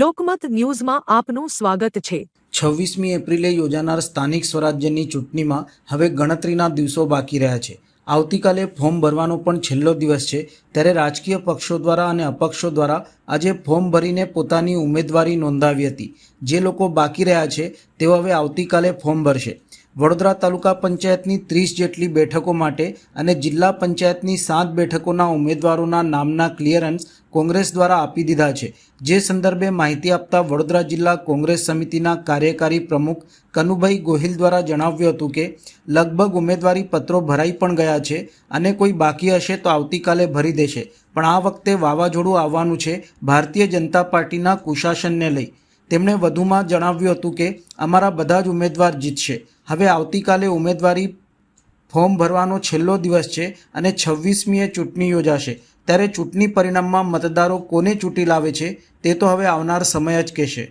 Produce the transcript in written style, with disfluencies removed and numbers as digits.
લોકમત ન્યૂઝમાં આપનું સ્વાગત છે। 26મી એપ્રિલે યોજાનાર સ્થાનિક સ્વરાજ્યની ચૂંટણીમાં હવે ગણતરીના દિવસો બાકી રહ્યા છે। આવતીકાલે ફોર્મ ભરવાનો પણ છેલ્લો દિવસ છે, ત્યારે રાજકીય પક્ષો દ્વારા અને અપક્ષો દ્વારા આજે ફોર્મ ભરીને પોતાની ઉમેદવારી નોંધાવી હતી। જે લોકો બાકી રહ્યા છે તેઓ હવે આવતીકાલે ફોર્મ ભરશે। વડોદરા તાલુકા પંચાયતની 30 જેટલી બેઠકો માટે અને જિલ્લા પંચાયતની 7 બેઠકોના ઉમેદવારોના નામના ક્લિયરન્સ કોંગ્રેસ દ્વારા આપી દીધા છે। જે સંદર્ભે માહિતી આપતા વડોદરા જિલ્લા કોંગ્રેસ સમિતિના કાર્યકારી પ્રમુખ કનુભાઈ ગોહિલ દ્વારા જણાવ્યું હતું કે લગભગ ઉમેદવારી પત્રો ભરાઈ પણ ગયા છે અને કોઈ બાકી હશે તો આવતીકાલે ભરી દેશે, પણ આ વખતે વાવાઝોડું આવવાનું છે ભારતીય જનતા પાર્ટીના કુશાસનને લઈ। તેમણે વધુમાં જણાવ્યું હતું કે અમારા બધા જ ઉમેદવાર જીતશે। હવે આવતીકાલે ઉમેદવારી ફોર્મ ભરવાનો છેલ્લો દિવસ છે અને 26મીએ ચૂંટણી યોજાશે, ત્યારે ચૂંટણી પરિણામમાં મતદારો કોને ચૂંટી લાવે છે તે તો હવે આવનાર સમય જ કહેશે।